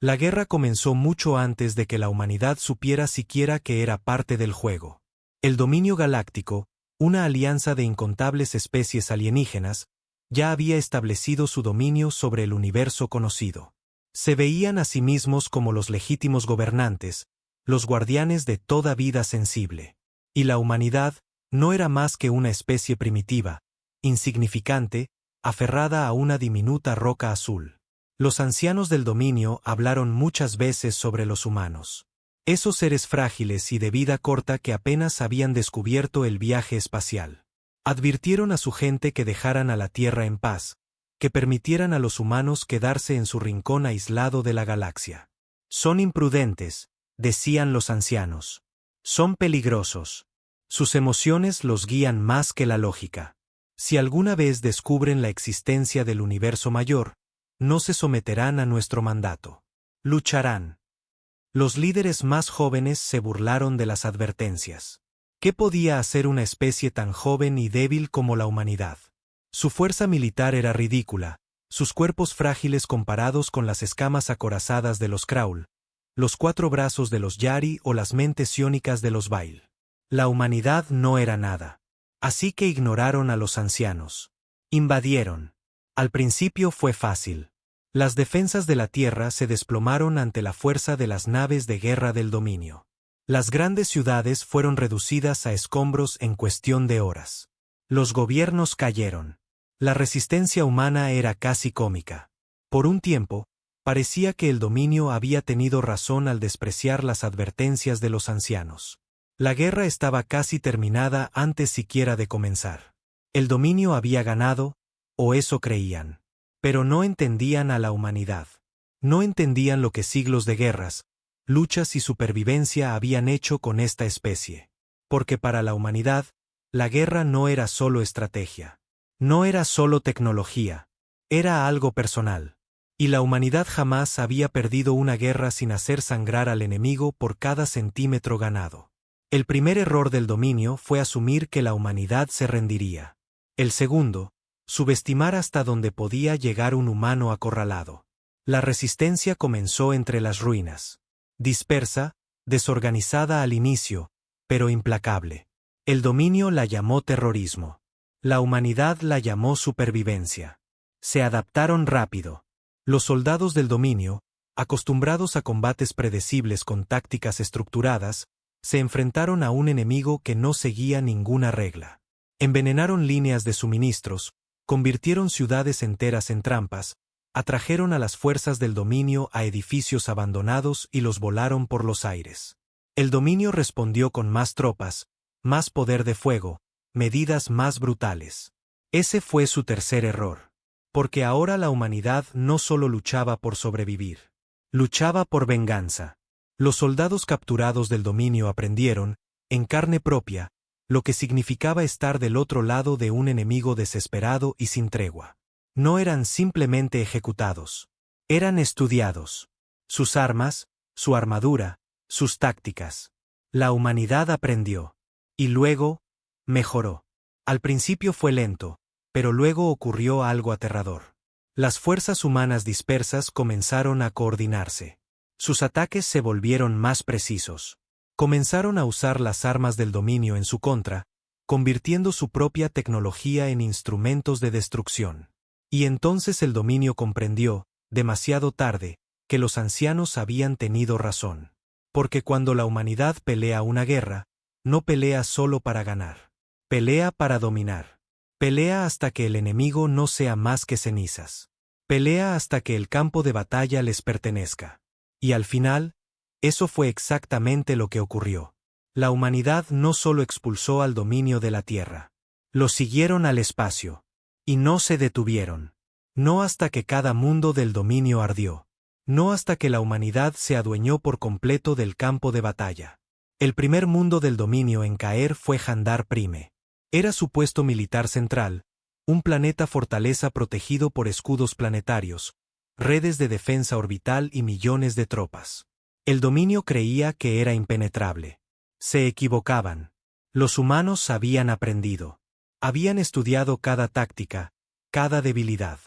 La guerra comenzó mucho antes de que la humanidad supiera siquiera que era parte del juego. El dominio galáctico, una alianza de incontables especies alienígenas, ya había establecido su dominio sobre el universo conocido. Se veían a sí mismos como los legítimos gobernantes, los guardianes de toda vida sensible. Y la humanidad no era más que una especie primitiva, insignificante, aferrada a una diminuta roca azul. Los ancianos del dominio hablaron muchas veces sobre los humanos. Esos seres frágiles y de vida corta que apenas habían descubierto el viaje espacial. Advirtieron a su gente que dejaran a la Tierra en paz, que permitieran a los humanos quedarse en su rincón aislado de la galaxia. Son imprudentes, decían los ancianos. Son peligrosos. Sus emociones los guían más que la lógica. Si alguna vez descubren la existencia del universo mayor, no se someterán a nuestro mandato. Lucharán. Los líderes más jóvenes se burlaron de las advertencias. ¿Qué podía hacer una especie tan joven y débil como la humanidad? Su fuerza militar era ridícula, sus cuerpos frágiles comparados con las escamas acorazadas de los Kraul, los 4 brazos de los Yari o las mentes iónicas de los Bail. La humanidad no era nada. Así que ignoraron a los ancianos. Invadieron. Al principio fue fácil. Las defensas de la Tierra se desplomaron ante la fuerza de las naves de guerra del dominio. Las grandes ciudades fueron reducidas a escombros en cuestión de horas. Los gobiernos cayeron. La resistencia humana era casi cómica. Por un tiempo, parecía que el dominio había tenido razón al despreciar las advertencias de los ancianos. La guerra estaba casi terminada antes siquiera de comenzar. El dominio había ganado, o eso creían. Pero no entendían a la humanidad. No entendían lo que siglos de guerras, luchas y supervivencia habían hecho con esta especie. Porque para la humanidad, la guerra no era solo estrategia. No era solo tecnología. Era algo personal. Y la humanidad jamás había perdido una guerra sin hacer sangrar al enemigo por cada centímetro ganado. El primer error del dominio fue asumir que la humanidad se rendiría. El segundo, subestimar hasta dónde podía llegar un humano acorralado. La resistencia comenzó entre las ruinas. Dispersa, desorganizada al inicio, pero implacable. El dominio la llamó terrorismo. La humanidad la llamó supervivencia. Se adaptaron rápido. Los soldados del dominio, acostumbrados a combates predecibles con tácticas estructuradas, se enfrentaron a un enemigo que no seguía ninguna regla. Envenenaron líneas de suministros, convirtieron ciudades enteras en trampas, atrajeron a las fuerzas del dominio a edificios abandonados y los volaron por los aires. El dominio respondió con más tropas, más poder de fuego, medidas más brutales. Ese fue su tercer error. Porque ahora la humanidad no solo luchaba por sobrevivir. Luchaba por venganza. Los soldados capturados del dominio aprendieron, en carne propia, lo que significaba estar del otro lado de un enemigo desesperado y sin tregua. No eran simplemente ejecutados. Eran estudiados. Sus armas, su armadura, sus tácticas. La humanidad aprendió. Y luego, mejoró. Al principio fue lento, pero luego ocurrió algo aterrador. Las fuerzas humanas dispersas comenzaron a coordinarse. Sus ataques se volvieron más precisos. Comenzaron a usar las armas del dominio en su contra, convirtiendo su propia tecnología en instrumentos de destrucción. Y entonces el dominio comprendió, demasiado tarde, que los ancianos habían tenido razón. Porque cuando la humanidad pelea una guerra, no pelea solo para ganar. Pelea para dominar. Pelea hasta que el enemigo no sea más que cenizas. Pelea hasta que el campo de batalla les pertenezca. Y al final, eso fue exactamente lo que ocurrió. La humanidad no solo expulsó al dominio de la Tierra. Lo siguieron al espacio. Y no se detuvieron. No hasta que cada mundo del dominio ardió. No hasta que la humanidad se adueñó por completo del campo de batalla. El primer mundo del dominio en caer fue Handar Prime. Era su puesto militar central, un planeta fortaleza protegido por escudos planetarios, redes de defensa orbital y millones de tropas. El dominio creía que era impenetrable. Se equivocaban. Los humanos habían aprendido. Habían estudiado cada táctica, cada debilidad.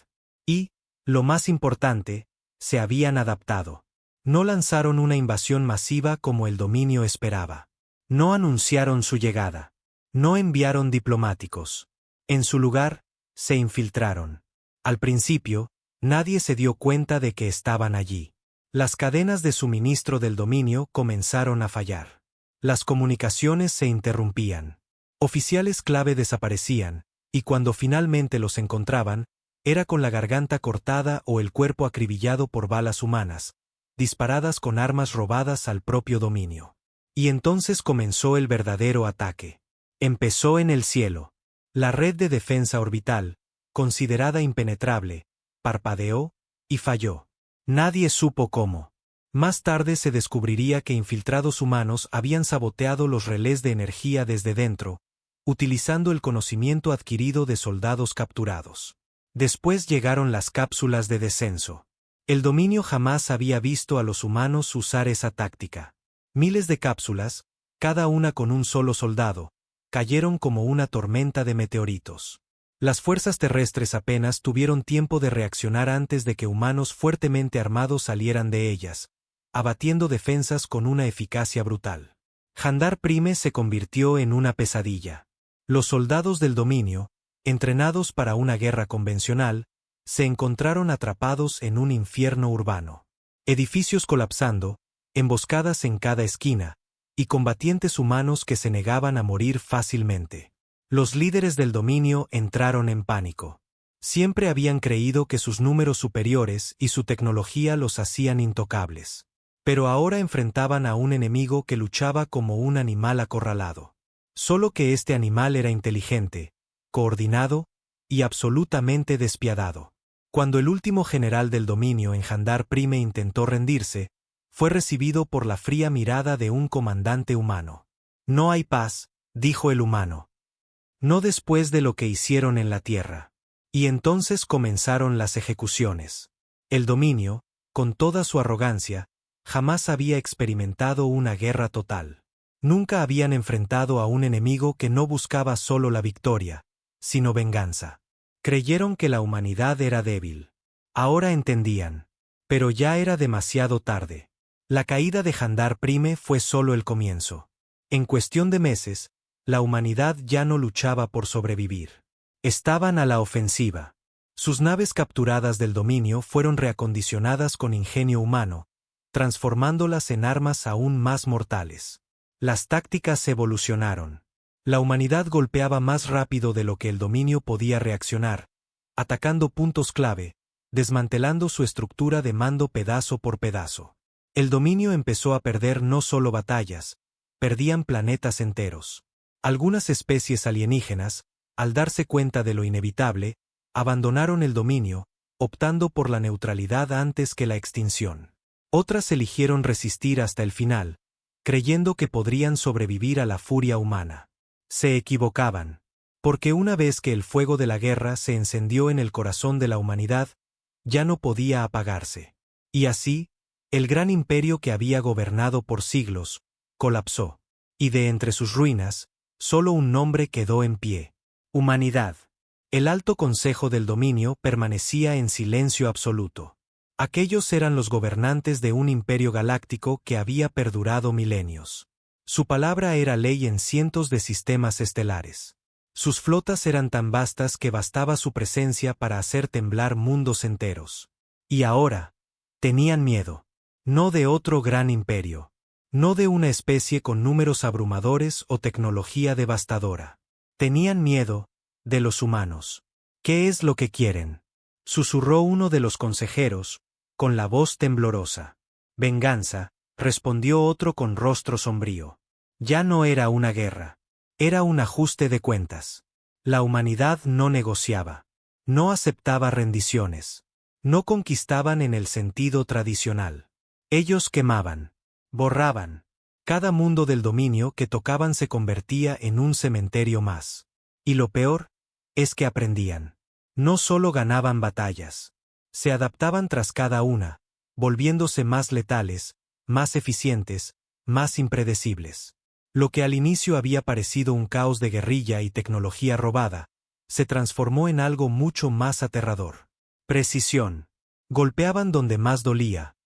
Y, lo más importante, se habían adaptado. No lanzaron una invasión masiva como el dominio esperaba. No anunciaron su llegada. No enviaron diplomáticos. En su lugar, se infiltraron. Al principio, nadie se dio cuenta de que estaban allí. Las cadenas de suministro del dominio comenzaron a fallar. Las comunicaciones se interrumpían. Oficiales clave desaparecían, y cuando finalmente los encontraban, era con la garganta cortada o el cuerpo acribillado por balas humanas, disparadas con armas robadas al propio dominio. Y entonces comenzó el verdadero ataque. Empezó en el cielo. La red de defensa orbital, considerada impenetrable, parpadeó y falló. Nadie supo cómo. Más tarde se descubriría que infiltrados humanos habían saboteado los relés de energía desde dentro, utilizando el conocimiento adquirido de soldados capturados. Después llegaron las cápsulas de descenso. El dominio jamás había visto a los humanos usar esa táctica. Miles de cápsulas, cada una con un solo soldado, cayeron como una tormenta de meteoritos. Las fuerzas terrestres apenas tuvieron tiempo de reaccionar antes de que humanos fuertemente armados salieran de ellas, abatiendo defensas con una eficacia brutal. Handar Prime se convirtió en una pesadilla. Los soldados del dominio, entrenados para una guerra convencional, se encontraron atrapados en un infierno urbano. Edificios colapsando, emboscadas en cada esquina, y combatientes humanos que se negaban a morir fácilmente. Los líderes del dominio entraron en pánico. Siempre habían creído que sus números superiores y su tecnología los hacían intocables. Pero ahora enfrentaban a un enemigo que luchaba como un animal acorralado. Solo que este animal era inteligente, coordinado y absolutamente despiadado. Cuando el último general del dominio en Handar Prime intentó rendirse, fue recibido por la fría mirada de un comandante humano. No hay paz, dijo el humano. No después de lo que hicieron en la tierra. Y entonces comenzaron las ejecuciones. El dominio, con toda su arrogancia, jamás había experimentado una guerra total. Nunca habían enfrentado a un enemigo que no buscaba solo la victoria, sino venganza. Creyeron que la humanidad era débil. Ahora entendían. Pero ya era demasiado tarde. La caída de Handar Prime fue solo el comienzo. En cuestión de meses, la humanidad ya no luchaba por sobrevivir. Estaban a la ofensiva. Sus naves capturadas del dominio fueron reacondicionadas con ingenio humano, transformándolas en armas aún más mortales. Las tácticas evolucionaron. La humanidad golpeaba más rápido de lo que el dominio podía reaccionar, atacando puntos clave, desmantelando su estructura de mando pedazo por pedazo. El dominio empezó a perder no solo batallas, perdían planetas enteros. Algunas especies alienígenas, al darse cuenta de lo inevitable, abandonaron el dominio, optando por la neutralidad antes que la extinción. Otras eligieron resistir hasta el final, creyendo que podrían sobrevivir a la furia humana. Se equivocaban, porque una vez que el fuego de la guerra se encendió en el corazón de la humanidad, ya no podía apagarse. Y así, el gran imperio que había gobernado por siglos, colapsó. Y de entre sus ruinas, solo un nombre quedó en pie: humanidad. El alto consejo del dominio permanecía en silencio absoluto. Aquellos eran los gobernantes de un imperio galáctico que había perdurado milenios. Su palabra era ley en cientos de sistemas estelares. Sus flotas eran tan vastas que bastaba su presencia para hacer temblar mundos enteros. Y ahora, tenían miedo. No de otro gran imperio. No de una especie con números abrumadores o tecnología devastadora. Tenían miedo de los humanos. ¿Qué es lo que quieren?, susurró uno de los consejeros, con la voz temblorosa. Venganza, respondió otro con rostro sombrío. Ya no era una guerra. Era un ajuste de cuentas. La humanidad no negociaba. No aceptaba rendiciones. No conquistaban en el sentido tradicional. Ellos quemaban. Borraban. Cada mundo del dominio que tocaban se convertía en un cementerio más. Y lo peor es que aprendían. No solo ganaban batallas. Se adaptaban tras cada una, volviéndose más letales, más eficientes, más impredecibles. Lo que al inicio había parecido un caos de guerrilla y tecnología robada, se transformó en algo mucho más aterrador. Precisión. Golpeaban donde más dolía.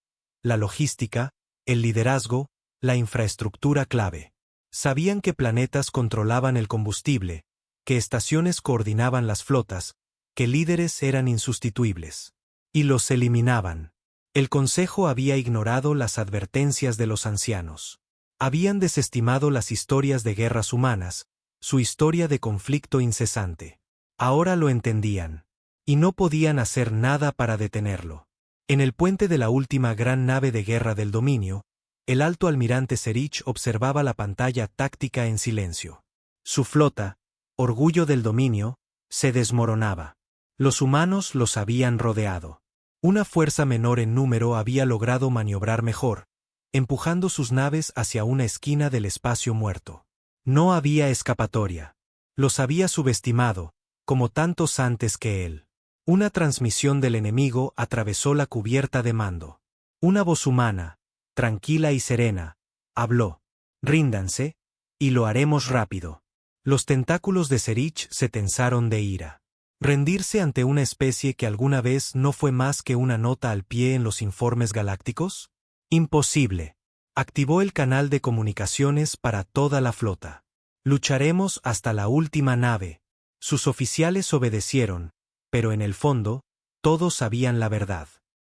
la logística, el liderazgo, la infraestructura clave. Sabían que planetas controlaban el combustible, que estaciones coordinaban las flotas, que líderes eran insustituibles. Y los eliminaban. El Consejo había ignorado las advertencias de los ancianos. Habían desestimado las historias de guerras humanas, su historia de conflicto incesante. Ahora lo entendían. Y no podían hacer nada para detenerlo. En el puente de la última gran nave de guerra del dominio, el alto almirante Serich observaba la pantalla táctica en silencio. Su flota, orgullo del dominio, se desmoronaba. Los humanos los habían rodeado. Una fuerza menor en número había logrado maniobrar mejor, empujando sus naves hacia una esquina del espacio muerto. No había escapatoria. Los había subestimado, como tantos antes que él. Una transmisión del enemigo atravesó la cubierta de mando. Una voz humana, tranquila y serena, habló. Ríndanse, y lo haremos rápido. Los tentáculos de Serich se tensaron de ira. ¿Rendirse ante una especie que alguna vez no fue más que una nota al pie en los informes galácticos? Imposible. Activó el canal de comunicaciones para toda la flota. Lucharemos hasta la última nave. Sus oficiales obedecieron, pero en el fondo, todos sabían la verdad.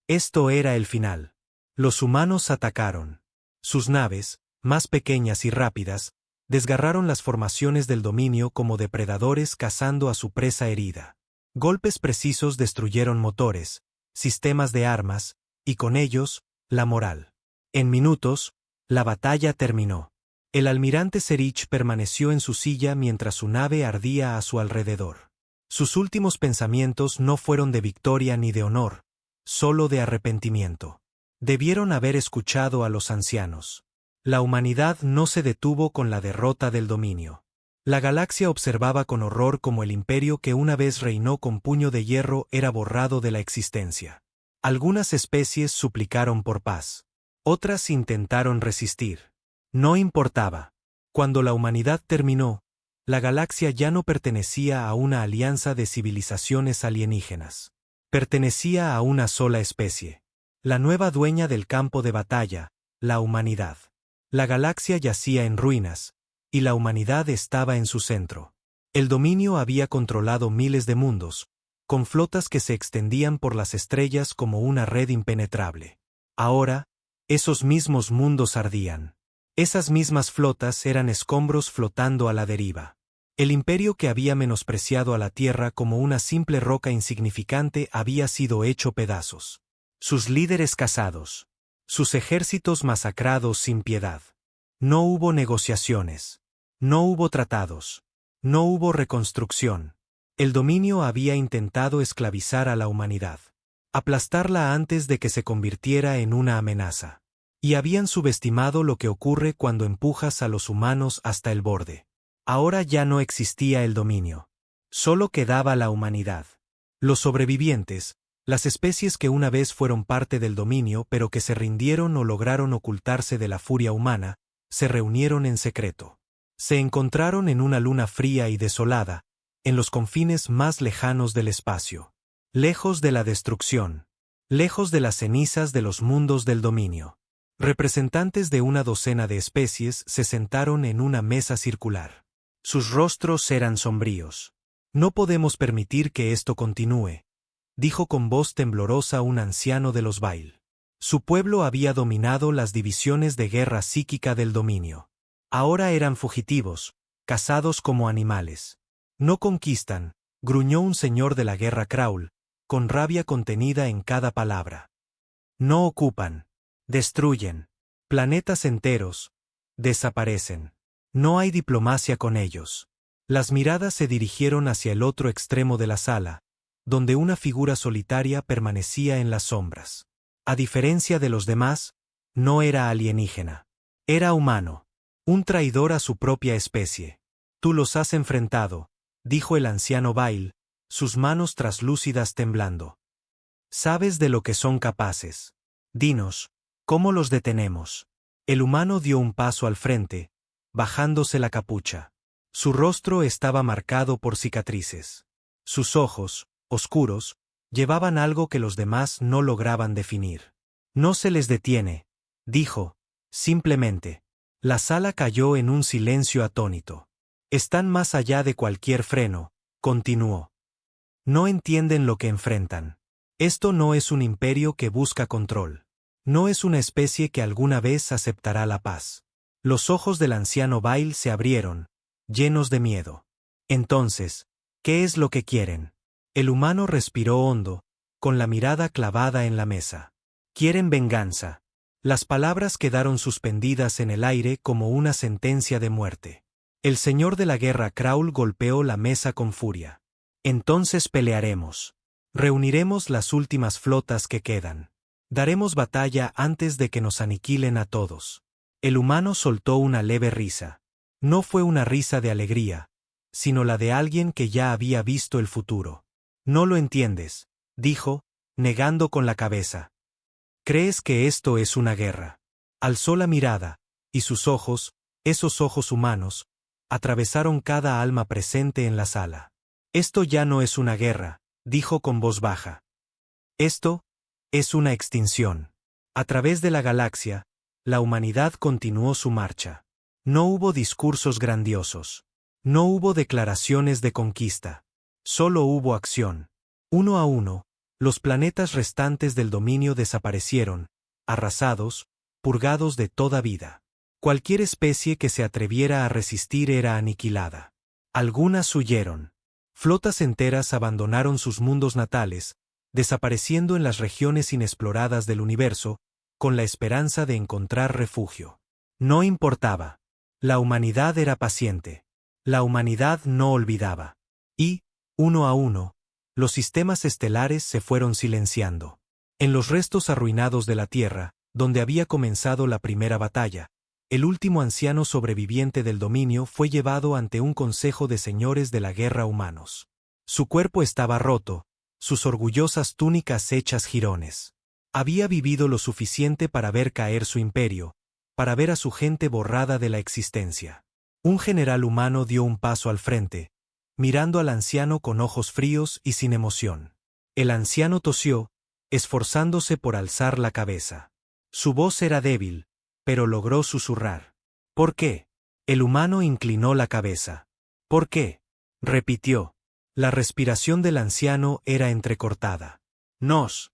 Esto era el final. Los humanos atacaron. Sus naves, más pequeñas y rápidas, desgarraron las formaciones del dominio como depredadores cazando a su presa herida. Golpes precisos destruyeron motores, sistemas de armas, y con ellos, la moral. En minutos, la batalla terminó. El almirante Serich permaneció en su silla mientras su nave ardía a su alrededor. Sus últimos pensamientos no fueron de victoria ni de honor, solo de arrepentimiento. Debieron haber escuchado a los ancianos. La humanidad no se detuvo con la derrota del dominio. La galaxia observaba con horror como el imperio que una vez reinó con puño de hierro era borrado de la existencia. Algunas especies suplicaron por paz. Otras intentaron resistir. No importaba. Cuando la humanidad terminó, la galaxia ya no pertenecía a una alianza de civilizaciones alienígenas. Pertenecía a una sola especie. La nueva dueña del campo de batalla, la humanidad. La galaxia yacía en ruinas, y la humanidad estaba en su centro. El dominio había controlado miles de mundos, con flotas que se extendían por las estrellas como una red impenetrable. Ahora, esos mismos mundos ardían. Esas mismas flotas eran escombros flotando a la deriva. El imperio que había menospreciado a la Tierra como una simple roca insignificante había sido hecho pedazos. Sus líderes cazados. Sus ejércitos masacrados sin piedad. No hubo negociaciones. No hubo tratados. No hubo reconstrucción. El dominio había intentado esclavizar a la humanidad. Aplastarla antes de que se convirtiera en una amenaza. Y habían subestimado lo que ocurre cuando empujas a los humanos hasta el borde. Ahora ya no existía el dominio. Solo quedaba la humanidad. Los sobrevivientes, las especies que una vez fueron parte del dominio pero que se rindieron o lograron ocultarse de la furia humana, se reunieron en secreto. Se encontraron en una luna fría y desolada, en los confines más lejanos del espacio. Lejos de la destrucción. Lejos de las cenizas de los mundos del dominio. Representantes de una docena de especies se sentaron en una mesa circular. Sus rostros eran sombríos. No podemos permitir que esto continúe, dijo con voz temblorosa un anciano de los Bail. Su pueblo había dominado las divisiones de guerra psíquica del dominio. Ahora eran fugitivos, cazados como animales. No conquistan, gruñó un señor de la guerra Kraul, con rabia contenida en cada palabra. No ocupan. Destruyen. Planetas enteros. Desaparecen. No hay diplomacia con ellos. Las miradas se dirigieron hacia el otro extremo de la sala, donde una figura solitaria permanecía en las sombras. A diferencia de los demás, no era alienígena. Era humano. Un traidor a su propia especie. Tú los has enfrentado, dijo el anciano Bail, sus manos traslúcidas temblando. Sabes de lo que son capaces. Dinos, ¿cómo los detenemos? El humano dio un paso al frente, bajándose la capucha. Su rostro estaba marcado por cicatrices. Sus ojos, oscuros, llevaban algo que los demás no lograban definir. No se les detiene, dijo, simplemente. La sala cayó en un silencio atónito. Están más allá de cualquier freno, continuó. No entienden lo que enfrentan. Esto no es un imperio que busca control. No es una especie que alguna vez aceptará la paz. Los ojos del anciano Bail se abrieron, llenos de miedo. Entonces, ¿qué es lo que quieren? El humano respiró hondo, con la mirada clavada en la mesa. Quieren venganza. Las palabras quedaron suspendidas en el aire como una sentencia de muerte. El señor de la guerra Kraul golpeó la mesa con furia. Entonces pelearemos. Reuniremos las últimas flotas que quedan. Daremos batalla antes de que nos aniquilen a todos. El humano soltó una leve risa. No fue una risa de alegría, sino la de alguien que ya había visto el futuro. No lo entiendes, dijo, negando con la cabeza. ¿Crees que esto es una guerra? Alzó la mirada, y sus ojos, esos ojos humanos, atravesaron cada alma presente en la sala. Esto ya no es una guerra, dijo con voz baja. Esto es una extinción. A través de la galaxia, la humanidad continuó su marcha. No hubo discursos grandiosos. No hubo declaraciones de conquista. Solo hubo acción. Uno a uno, los planetas restantes del dominio desaparecieron, arrasados, purgados de toda vida. Cualquier especie que se atreviera a resistir era aniquilada. Algunas huyeron. Flotas enteras abandonaron sus mundos natales, desapareciendo en las regiones inexploradas del universo, con la esperanza de encontrar refugio. No importaba. La humanidad era paciente. La humanidad no olvidaba. Y, uno a uno, los sistemas estelares se fueron silenciando. En los restos arruinados de la Tierra, donde había comenzado la primera batalla, el último anciano sobreviviente del dominio fue llevado ante un consejo de señores de la guerra humanos. Su cuerpo estaba roto, sus orgullosas túnicas hechas jirones. Había vivido lo suficiente para ver caer su imperio, para ver a su gente borrada de la existencia. Un general humano dio un paso al frente, mirando al anciano con ojos fríos y sin emoción. El anciano tosió, esforzándose por alzar la cabeza. Su voz era débil, pero logró susurrar. ¿Por qué? El humano inclinó la cabeza. ¿Por qué? Repitió. La respiración del anciano era entrecortada. Nos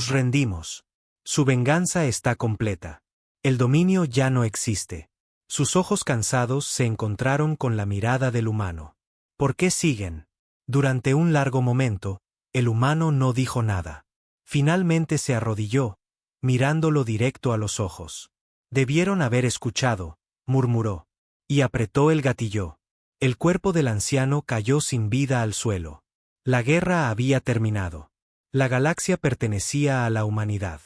rendimos. Su venganza está completa. El dominio ya no existe. Sus ojos cansados se encontraron con la mirada del humano. ¿Por qué siguen? Durante un largo momento, el humano no dijo nada. Finalmente se arrodilló, mirándolo directo a los ojos. Debieron haber escuchado, murmuró. Y apretó el gatillo. El cuerpo del anciano cayó sin vida al suelo. La guerra había terminado. La galaxia pertenecía a la humanidad.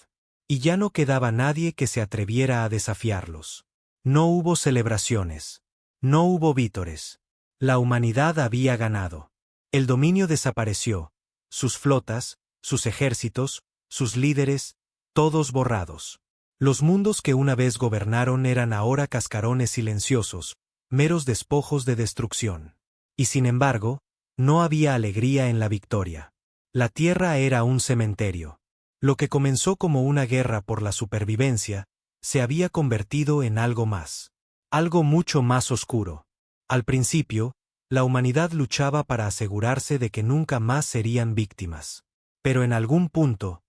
Y ya no quedaba nadie que se atreviera a desafiarlos. No hubo celebraciones. No hubo vítores. La humanidad había ganado. El dominio desapareció. Sus flotas, sus ejércitos, sus líderes, todos borrados. Los mundos que una vez gobernaron eran ahora cascarones silenciosos, meros despojos de destrucción. Y sin embargo, no había alegría en la victoria. La Tierra era un cementerio. Lo que comenzó como una guerra por la supervivencia, se había convertido en algo más. Algo mucho más oscuro. Al principio, la humanidad luchaba para asegurarse de que nunca más serían víctimas. Pero en algún punto,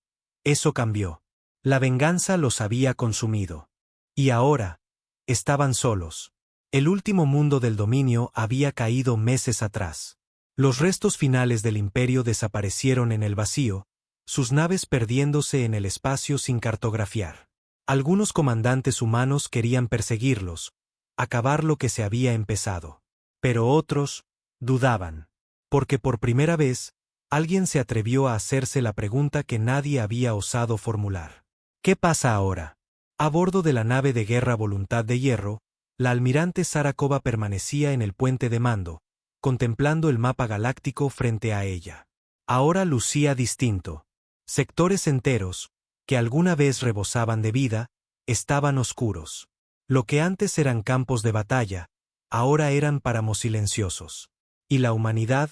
eso cambió. La venganza los había consumido. Y ahora, estaban solos. El último mundo del dominio había caído meses atrás. Los restos finales del imperio desaparecieron en el vacío, sus naves perdiéndose en el espacio sin cartografiar. Algunos comandantes humanos querían perseguirlos, acabar lo que se había empezado. Pero otros dudaban. Porque por primera vez, alguien se atrevió a hacerse la pregunta que nadie había osado formular. ¿Qué pasa ahora? A bordo de la nave de guerra Voluntad de Hierro, la almirante Sarakova permanecía en el puente de mando, contemplando el mapa galáctico frente a ella. Ahora lucía distinto. Sectores enteros, que alguna vez rebosaban de vida, estaban oscuros. Lo que antes eran campos de batalla, ahora eran páramos silenciosos. Y la humanidad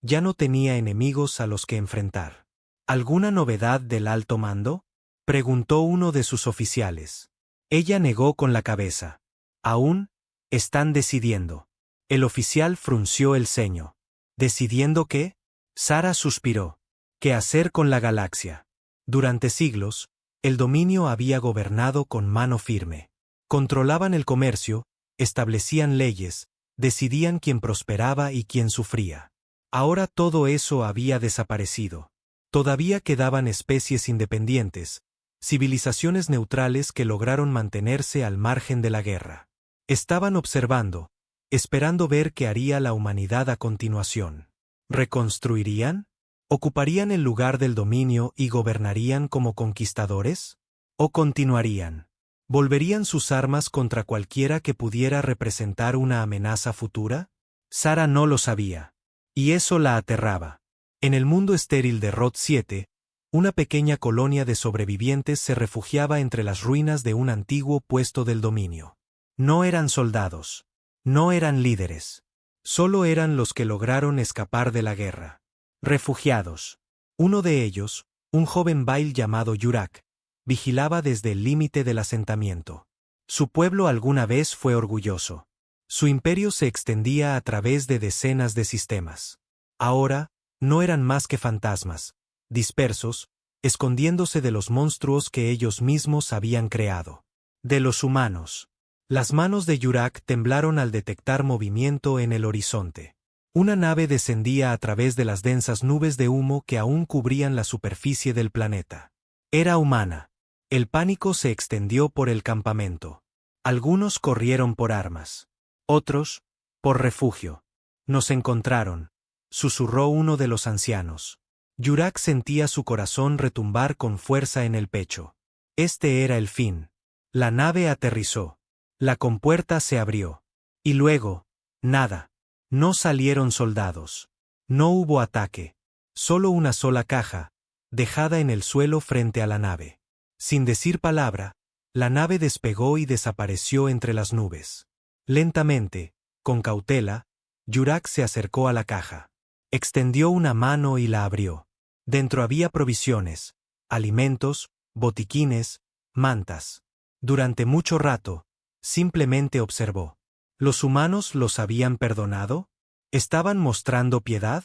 ya no tenía enemigos a los que enfrentar. ¿Alguna novedad del alto mando? Preguntó uno de sus oficiales. Ella negó con la cabeza. Aún, están decidiendo. El oficial frunció el ceño. ¿Decidiendo qué? Sara suspiró. ¿Qué hacer con la galaxia? Durante siglos, el dominio había gobernado con mano firme. Controlaban el comercio, establecían leyes, decidían quién prosperaba y quién sufría. Ahora todo eso había desaparecido. Todavía quedaban especies independientes, civilizaciones neutrales que lograron mantenerse al margen de la guerra. Estaban observando, esperando ver qué haría la humanidad a continuación. ¿Reconstruirían? ¿Ocuparían el lugar del dominio y gobernarían como conquistadores? ¿O continuarían? ¿Volverían sus armas contra cualquiera que pudiera representar una amenaza futura? Sara no lo sabía. Y eso la aterraba. En el mundo estéril de Roth 7, una pequeña colonia de sobrevivientes se refugiaba entre las ruinas de un antiguo puesto del dominio. No eran soldados. No eran líderes. Solo eran los que lograron escapar de la guerra. Refugiados. Uno de ellos, un joven Bail llamado Yurak, vigilaba desde el límite del asentamiento. Su pueblo alguna vez fue orgulloso. Su imperio se extendía a través de decenas de sistemas. Ahora, no eran más que fantasmas, dispersos, escondiéndose de los monstruos que ellos mismos habían creado. De los humanos. Las manos de Yurak temblaron al detectar movimiento en el horizonte. Una nave descendía a través de las densas nubes de humo que aún cubrían la superficie del planeta. Era humana. El pánico se extendió por el campamento. Algunos corrieron por armas. Otros, por refugio. Nos encontraron, susurró uno de los ancianos. Yurak sentía su corazón retumbar con fuerza en el pecho. Este era el fin. La nave aterrizó. La compuerta se abrió. Y luego, nada. No salieron soldados. No hubo ataque. Solo una sola caja, dejada en el suelo frente a la nave. Sin decir palabra, la nave despegó y desapareció entre las nubes. Lentamente, con cautela, Yurak se acercó a la caja. Extendió una mano y la abrió. Dentro había provisiones, alimentos, botiquines, mantas. Durante mucho rato, simplemente observó. ¿Los humanos los habían perdonado? ¿Estaban mostrando piedad?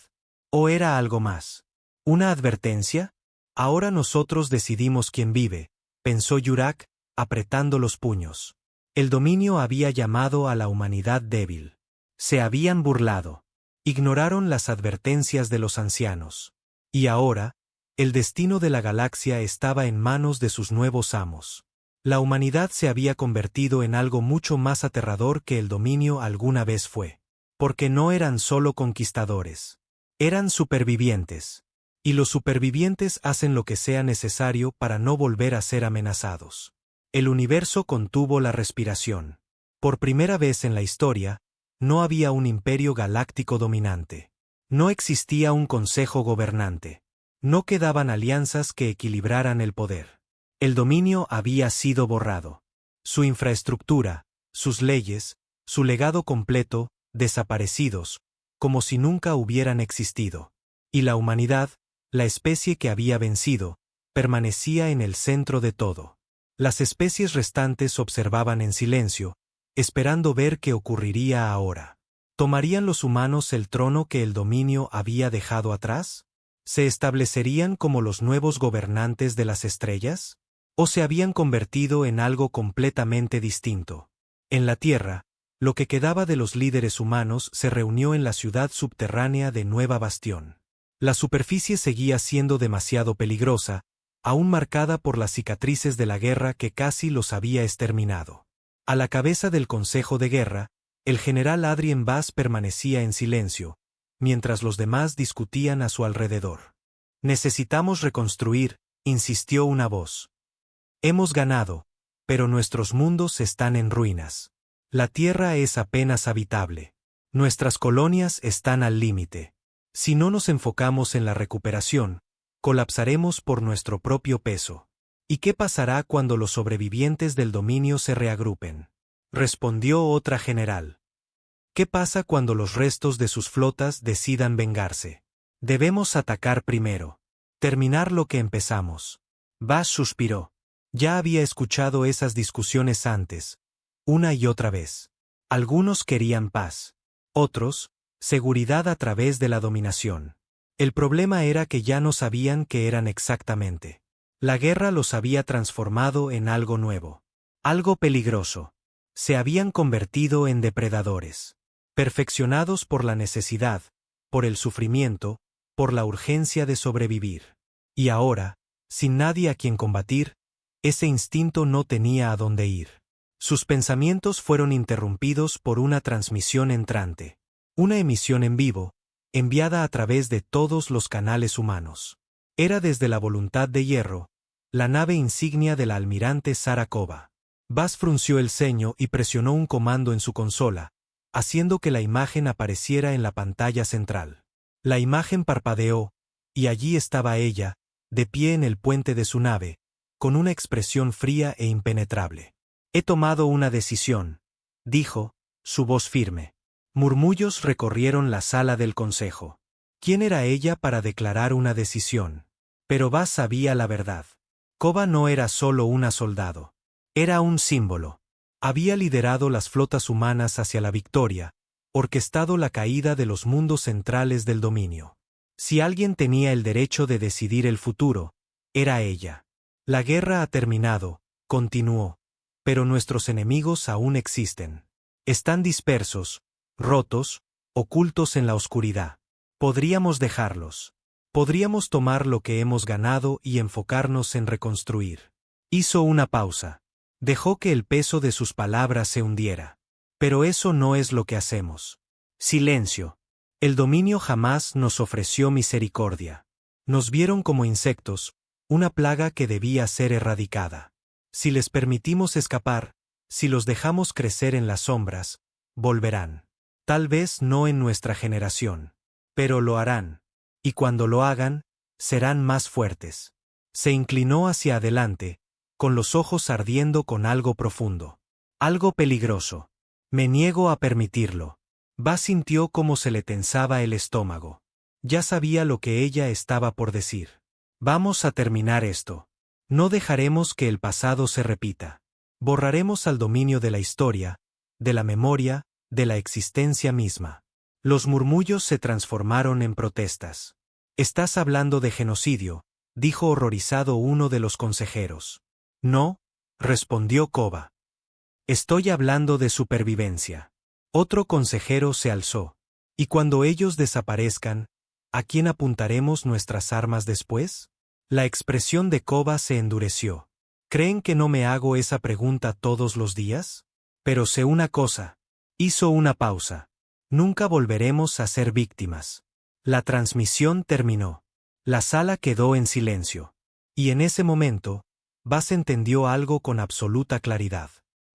¿O era algo más? ¿Una advertencia? Ahora nosotros decidimos quién vive, pensó Yurak, apretando los puños. El dominio había llamado a la humanidad débil. Se habían burlado. Ignoraron las advertencias de los ancianos. Y ahora, el destino de la galaxia estaba en manos de sus nuevos amos. La humanidad se había convertido en algo mucho más aterrador que el dominio alguna vez fue. Porque no eran solo conquistadores. Eran supervivientes. Y los supervivientes hacen lo que sea necesario para no volver a ser amenazados. El universo contuvo la respiración. Por primera vez en la historia, no había un imperio galáctico dominante. No existía un consejo gobernante. No quedaban alianzas que equilibraran el poder. El dominio había sido borrado. Su infraestructura, sus leyes, su legado completo, desaparecidos, como si nunca hubieran existido. Y la humanidad, la especie que había vencido, permanecía en el centro de todo. Las especies restantes observaban en silencio, esperando ver qué ocurriría ahora. ¿Tomarían los humanos el trono que el dominio había dejado atrás? ¿Se establecerían como los nuevos gobernantes de las estrellas? ¿O se habían convertido en algo completamente distinto? En la Tierra, lo que quedaba de los líderes humanos se reunió en la ciudad subterránea de Nueva Bastión. La superficie seguía siendo demasiado peligrosa, aún marcada por las cicatrices de la guerra que casi los había exterminado. A la cabeza del Consejo de Guerra, el general Adrien Bass permanecía en silencio, mientras los demás discutían a su alrededor. «Necesitamos reconstruir», insistió una voz. «Hemos ganado, pero nuestros mundos están en ruinas. La Tierra es apenas habitable. Nuestras colonias están al límite. Si no nos enfocamos en la recuperación, colapsaremos por nuestro propio peso. ¿Y qué pasará cuando los sobrevivientes del dominio se reagrupen?», respondió otra general. «¿Qué pasa cuando los restos de sus flotas decidan vengarse? Debemos atacar primero. Terminar lo que empezamos». Buzz suspiró. Ya había escuchado esas discusiones antes, una y otra vez. Algunos querían paz. Otros, seguridad a través de la dominación. El problema era que ya no sabían qué eran exactamente. La guerra los había transformado en algo nuevo. Algo peligroso. Se habían convertido en depredadores. Perfeccionados por la necesidad, por el sufrimiento, por la urgencia de sobrevivir. Y ahora, sin nadie a quien combatir, ese instinto no tenía a dónde ir. Sus pensamientos fueron interrumpidos por una transmisión entrante. Una emisión en vivo, enviada a través de todos los canales humanos. Era desde la Voluntad de Hierro, la nave insignia de la almirante Sarah-Cova. Buzz frunció el ceño y presionó un comando en su consola, haciendo que la imagen apareciera en la pantalla central. La imagen parpadeó, y allí estaba ella, de pie en el puente de su nave, con una expresión fría e impenetrable. He tomado una decisión, dijo, su voz firme. Murmullos recorrieron la sala del consejo. ¿Quién era ella para declarar una decisión? Pero Buzz sabía la verdad. Cova no era solo una soldado. Era un símbolo. Había liderado las flotas humanas hacia la victoria, orquestado la caída de los mundos centrales del dominio. Si alguien tenía el derecho de decidir el futuro, era ella. La guerra ha terminado, continuó, pero nuestros enemigos aún existen. Están dispersos, rotos, ocultos en la oscuridad. Podríamos dejarlos. Podríamos tomar lo que hemos ganado y enfocarnos en reconstruir. Hizo una pausa. Dejó que el peso de sus palabras se hundiera. Pero eso no es lo que hacemos. Silencio. El dominio jamás nos ofreció misericordia. Nos vieron como insectos, una plaga que debía ser erradicada. Si les permitimos escapar, si los dejamos crecer en las sombras, volverán. Tal vez no en nuestra generación. Pero lo harán. Y cuando lo hagan, serán más fuertes. Se inclinó hacia adelante, con los ojos ardiendo con algo profundo. Algo peligroso. Me niego a permitirlo. Buzz sintió cómo se le tensaba el estómago. Ya sabía lo que ella estaba por decir. Vamos a terminar esto. No dejaremos que el pasado se repita. Borraremos al dominio de la historia, de la memoria, de la existencia misma. Los murmullos se transformaron en protestas. Estás hablando de genocidio, dijo horrorizado uno de los consejeros. No, respondió Cova. Estoy hablando de supervivencia. Otro consejero se alzó. ¿Y cuando ellos desaparezcan, a quién apuntaremos nuestras armas después? La expresión de Cova se endureció. ¿Creen que no me hago esa pregunta todos los días? Pero sé una cosa. Hizo una pausa. Nunca volveremos a ser víctimas. La transmisión terminó. La sala quedó en silencio. Y en ese momento, Buzz entendió algo con absoluta claridad.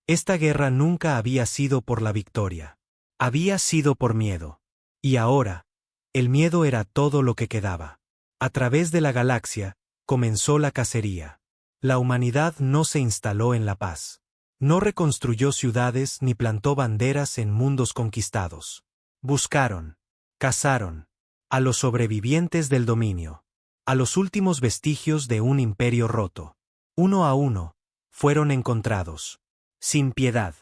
Esta guerra nunca había sido por la victoria. Había sido por miedo. Y ahora, el miedo era todo lo que quedaba. A través de la galaxia, comenzó la cacería. La humanidad no se instaló en la paz. No reconstruyó ciudades ni plantó banderas en mundos conquistados. Buscaron, cazaron, a los sobrevivientes del dominio, a los últimos vestigios de un imperio roto. Uno a uno, fueron encontrados. Sin piedad.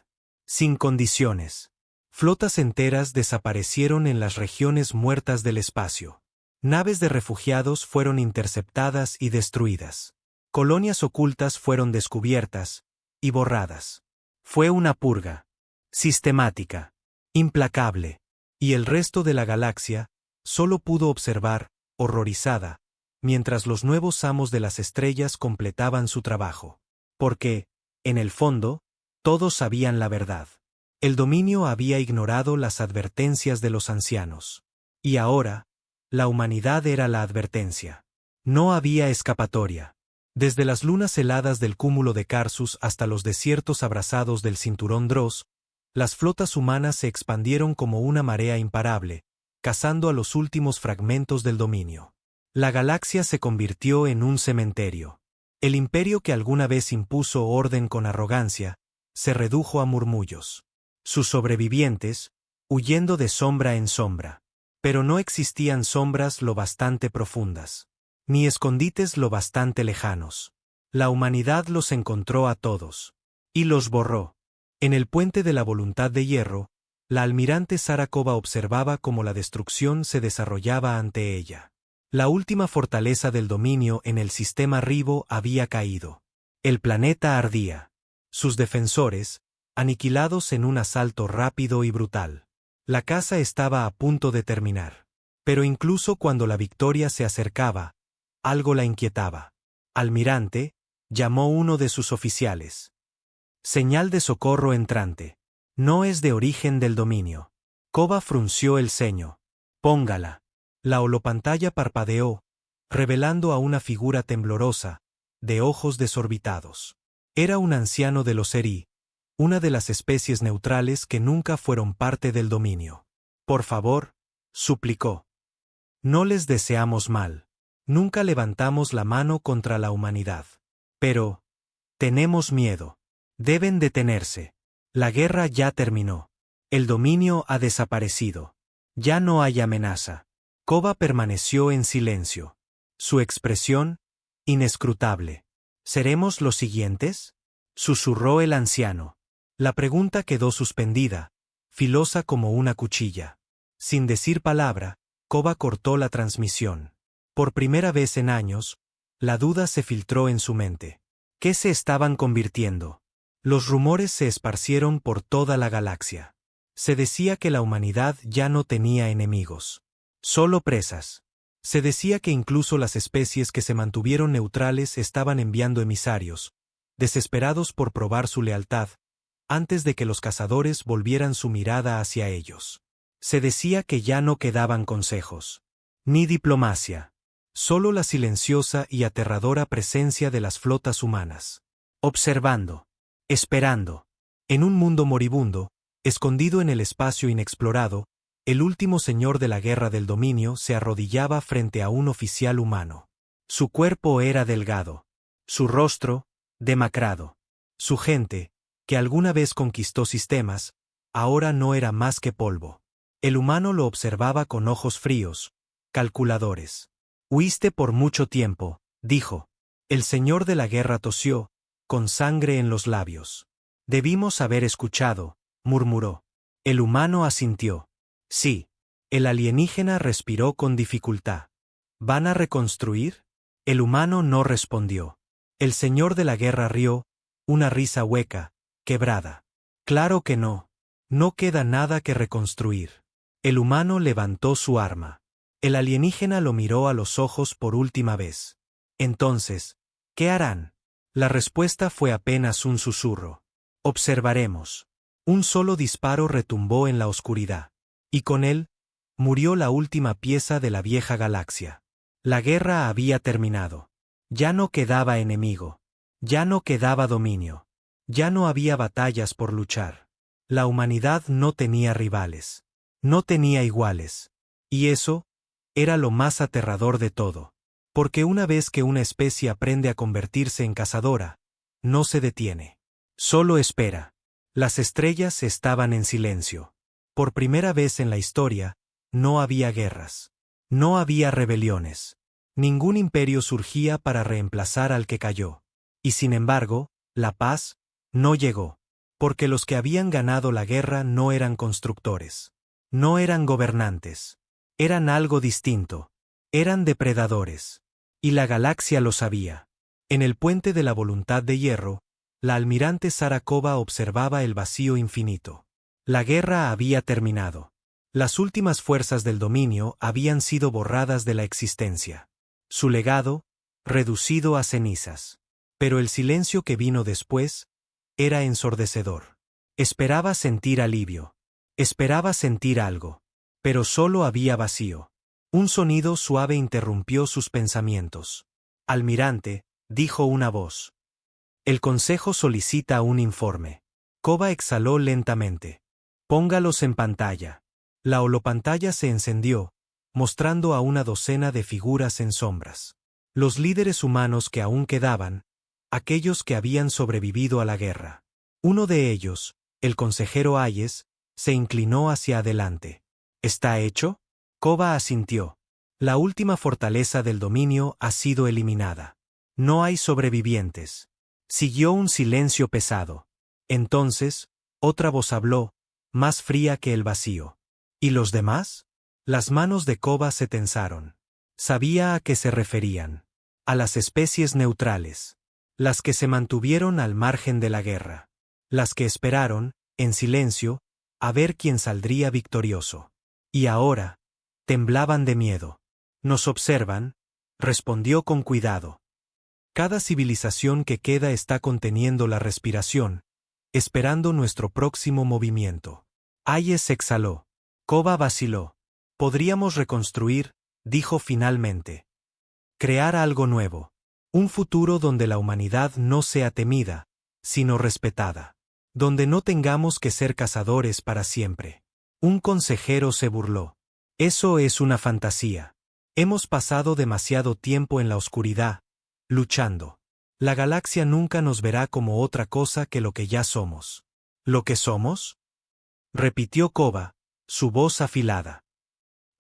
Sin condiciones. Flotas enteras desaparecieron en las regiones muertas del espacio. Naves de refugiados fueron interceptadas y destruidas. Colonias ocultas fueron descubiertas y borradas. Fue una purga. Sistemática. Implacable. Y el resto de la galaxia solo pudo observar, horrorizada, mientras los nuevos amos de las estrellas completaban su trabajo. Porque, en el fondo, todos sabían la verdad. El dominio había ignorado las advertencias de los ancianos. Y ahora, la humanidad era la advertencia. No había escapatoria. Desde las lunas heladas del cúmulo de Karsus hasta los desiertos abrasados del cinturón Dross, las flotas humanas se expandieron como una marea imparable, cazando a los últimos fragmentos del dominio. La galaxia se convirtió en un cementerio. El imperio que alguna vez impuso orden con arrogancia, se redujo a murmullos. Sus sobrevivientes, huyendo de sombra en sombra. Pero no existían sombras lo bastante profundas, ni escondites lo bastante lejanos. La humanidad los encontró a todos. Y los borró. En el puente de la voluntad de hierro, la almirante Saracova observaba cómo la destrucción se desarrollaba ante ella. La última fortaleza del dominio en el sistema Ribo había caído. El planeta ardía. Sus defensores, aniquilados en un asalto rápido y brutal. La caza estaba a punto de terminar. Pero incluso cuando la victoria se acercaba, algo la inquietaba. Almirante, llamó uno de sus oficiales. Señal de socorro entrante. No es de origen del dominio. Kova frunció el ceño. Póngala. La holopantalla parpadeó, revelando a una figura temblorosa, de ojos desorbitados. Era un anciano de los Eri, una de las especies neutrales que nunca fueron parte del dominio. Por favor, suplicó. No les deseamos mal. Nunca levantamos la mano contra la humanidad. Pero, tenemos miedo. Deben detenerse. La guerra ya terminó. El dominio ha desaparecido. Ya no hay amenaza. Kova permaneció en silencio. Su expresión, inescrutable. ¿Seremos los siguientes?, susurró el anciano. La pregunta quedó suspendida, filosa como una cuchilla. Sin decir palabra, Kova cortó la transmisión. Por primera vez en años, la duda se filtró en su mente. ¿Qué se estaban convirtiendo? Los rumores se esparcieron por toda la galaxia. Se decía que la humanidad ya no tenía enemigos. Solo presas. Se decía que incluso las especies que se mantuvieron neutrales estaban enviando emisarios, desesperados por probar su lealtad, antes de que los cazadores volvieran su mirada hacia ellos. Se decía que ya no quedaban consejos. Ni diplomacia. Solo la silenciosa y aterradora presencia de las flotas humanas. Observando. Esperando. En un mundo moribundo, escondido en el espacio inexplorado, el último señor de la guerra del dominio se arrodillaba frente a un oficial humano. Su cuerpo era delgado. Su rostro, demacrado. Su gente, que alguna vez conquistó sistemas, ahora no era más que polvo. El humano lo observaba con ojos fríos, calculadores. Huiste por mucho tiempo, dijo. El señor de la guerra tosió, con sangre en los labios. Debimos haber escuchado, murmuró. El humano asintió. Sí. El alienígena respiró con dificultad. ¿Van a reconstruir? El humano no respondió. El señor de la guerra rió, una risa hueca, quebrada. Claro que no. No queda nada que reconstruir. El humano levantó su arma. El alienígena lo miró a los ojos por última vez. Entonces, ¿qué harán? La respuesta fue apenas un susurro. Observaremos. Un solo disparo retumbó en la oscuridad. Y con él, murió la última pieza de la vieja galaxia. La guerra había terminado. Ya no quedaba enemigo. Ya no quedaba dominio. Ya no había batallas por luchar. La humanidad no tenía rivales. No tenía iguales. Y eso era lo más aterrador de todo. Porque una vez que una especie aprende a convertirse en cazadora, no se detiene. Solo espera. Las estrellas estaban en silencio. Por primera vez en la historia, no había guerras. No había rebeliones. Ningún imperio surgía para reemplazar al que cayó. Y sin embargo, la paz no llegó. Porque los que habían ganado la guerra no eran constructores. No eran gobernantes. Eran algo distinto. Eran depredadores. Y la galaxia lo sabía. En el puente de la voluntad de hierro, la almirante Saracova observaba el vacío infinito. La guerra había terminado. Las últimas fuerzas del dominio habían sido borradas de la existencia. Su legado, reducido a cenizas. Pero el silencio que vino después, era ensordecedor. Esperaba sentir alivio. Esperaba sentir algo. Pero solo había vacío. Un sonido suave interrumpió sus pensamientos. Almirante, dijo una voz. El consejo solicita un informe. Kova exhaló lentamente. Póngalos en pantalla. La holopantalla se encendió, mostrando a una docena de figuras en sombras. Los líderes humanos que aún quedaban, aquellos que habían sobrevivido a la guerra. Uno de ellos, el consejero Hayes, se inclinó hacia adelante. ¿Está hecho? Kova asintió. La última fortaleza del dominio ha sido eliminada. No hay sobrevivientes. Siguió un silencio pesado. Entonces, otra voz habló, más fría que el vacío. ¿Y los demás? Las manos de Koba se tensaron. Sabía a qué se referían. A las especies neutrales. Las que se mantuvieron al margen de la guerra. Las que esperaron, en silencio, a ver quién saldría victorioso. Y ahora, temblaban de miedo. ¿Nos observan? Respondió con cuidado. Cada civilización que queda está conteniendo la respiración, esperando nuestro próximo movimiento. Hayes exhaló. Koba vaciló. Podríamos reconstruir, dijo finalmente. Crear algo nuevo. Un futuro donde la humanidad no sea temida, sino respetada. Donde no tengamos que ser cazadores para siempre. Un consejero se burló. Eso es una fantasía. Hemos pasado demasiado tiempo en la oscuridad, luchando. La galaxia nunca nos verá como otra cosa que lo que ya somos. ¿Lo que somos? Repitió Koba, su voz afilada.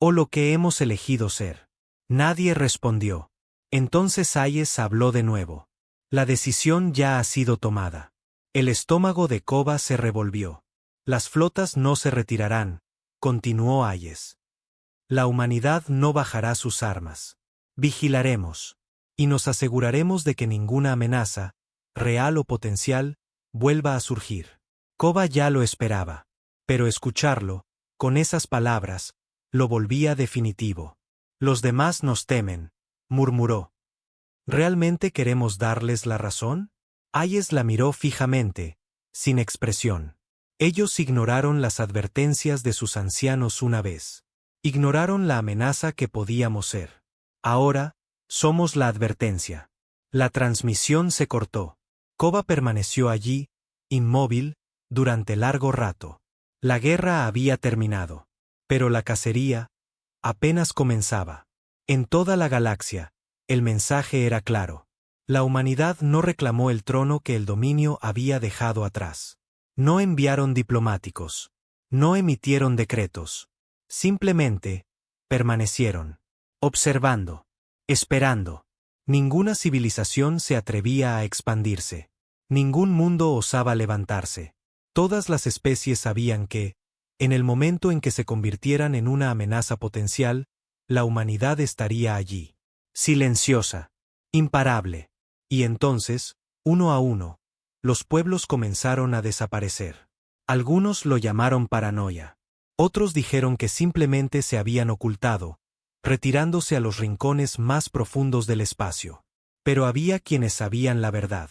¿O lo que hemos elegido ser? Nadie respondió. Entonces Hayes habló de nuevo. La decisión ya ha sido tomada. El estómago de Koba se revolvió. Las flotas no se retirarán, continuó Hayes. La humanidad no bajará sus armas. Vigilaremos. Y nos aseguraremos de que ninguna amenaza, real o potencial, vuelva a surgir. Koba ya lo esperaba. Pero escucharlo, con esas palabras, lo volvía definitivo. Los demás nos temen, murmuró. ¿Realmente queremos darles la razón? Hayes la miró fijamente, sin expresión. Ellos ignoraron las advertencias de sus ancianos una vez. Ignoraron la amenaza que podíamos ser. Ahora, somos la advertencia. La transmisión se cortó. Koba permaneció allí, inmóvil, durante largo rato. La guerra había terminado. Pero la cacería apenas comenzaba. En toda la galaxia, el mensaje era claro. La humanidad no reclamó el trono que el dominio había dejado atrás. No enviaron diplomáticos. No emitieron decretos. Simplemente, permanecieron. Observando. Esperando. Ninguna civilización se atrevía a expandirse. Ningún mundo osaba levantarse. Todas las especies sabían que, en el momento en que se convirtieran en una amenaza potencial, la humanidad estaría allí. Silenciosa. Imparable. Y entonces, uno a uno, los pueblos comenzaron a desaparecer. Algunos lo llamaron paranoia. Otros dijeron que simplemente se habían ocultado, retirándose a los rincones más profundos del espacio. Pero había quienes sabían la verdad.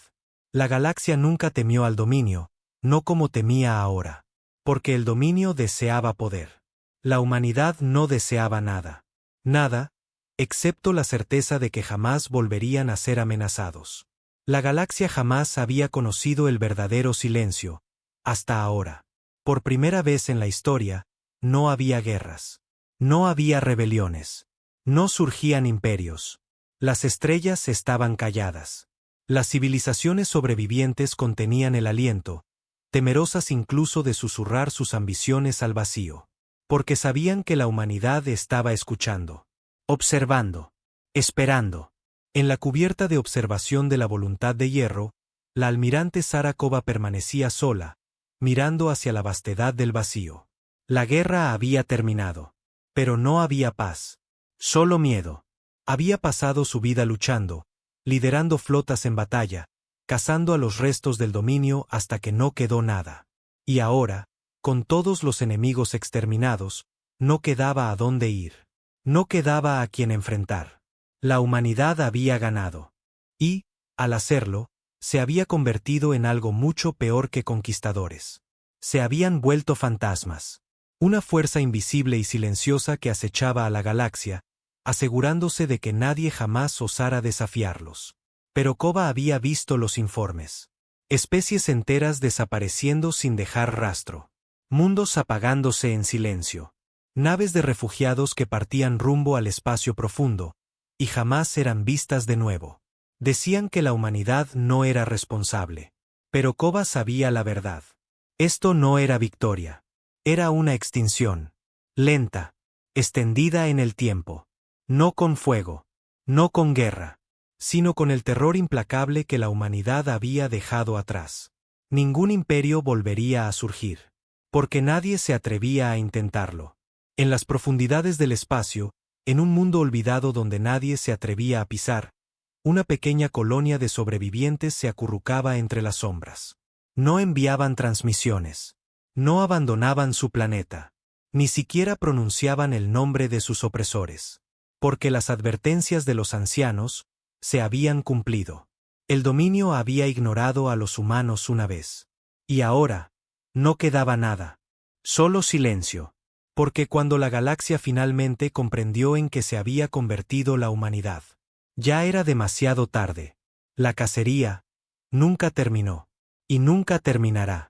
La galaxia nunca temió al dominio, no como temía ahora. Porque el dominio deseaba poder. La humanidad no deseaba nada. Nada, excepto la certeza de que jamás volverían a ser amenazados. La galaxia jamás había conocido el verdadero silencio, hasta ahora. Por primera vez en la historia, no había guerras. No había rebeliones. No surgían imperios. Las estrellas estaban calladas. Las civilizaciones sobrevivientes contenían el aliento, temerosas incluso de susurrar sus ambiciones al vacío. Porque sabían que la humanidad estaba escuchando. Observando. Esperando. En la cubierta de observación de la voluntad de hierro, la almirante Sara Koba permanecía sola, mirando hacia la vastedad del vacío. La guerra había terminado. Pero no había paz. Solo miedo. Había pasado su vida luchando, liderando flotas en batalla, cazando a los restos del dominio hasta que no quedó nada. Y ahora, con todos los enemigos exterminados, no quedaba a dónde ir. No quedaba a quien enfrentar. La humanidad había ganado. Y, al hacerlo, se había convertido en algo mucho peor que conquistadores. Se habían vuelto fantasmas. Una fuerza invisible y silenciosa que acechaba a la galaxia, asegurándose de que nadie jamás osara desafiarlos. Pero Koba había visto los informes. Especies enteras desapareciendo sin dejar rastro. Mundos apagándose en silencio. Naves de refugiados que partían rumbo al espacio profundo, y jamás eran vistas de nuevo. Decían que la humanidad no era responsable. Pero Koba sabía la verdad. Esto no era victoria. Era una extinción. Lenta. Extendida en el tiempo. No con fuego. No con guerra. sino con el terror implacable que la humanidad había dejado atrás. Ningún imperio volvería a surgir, porque nadie se atrevía a intentarlo. En las profundidades del espacio, en un mundo olvidado donde nadie se atrevía a pisar, una pequeña colonia de sobrevivientes se acurrucaba entre las sombras. No enviaban transmisiones. No abandonaban su planeta. Ni siquiera pronunciaban el nombre de sus opresores. Porque las advertencias de los ancianos se habían cumplido. El dominio había ignorado a los humanos una vez. Y ahora, no quedaba nada. Solo silencio. Porque cuando la galaxia finalmente comprendió en que se había convertido la humanidad, ya era demasiado tarde. La cacería nunca terminó. Y nunca terminará.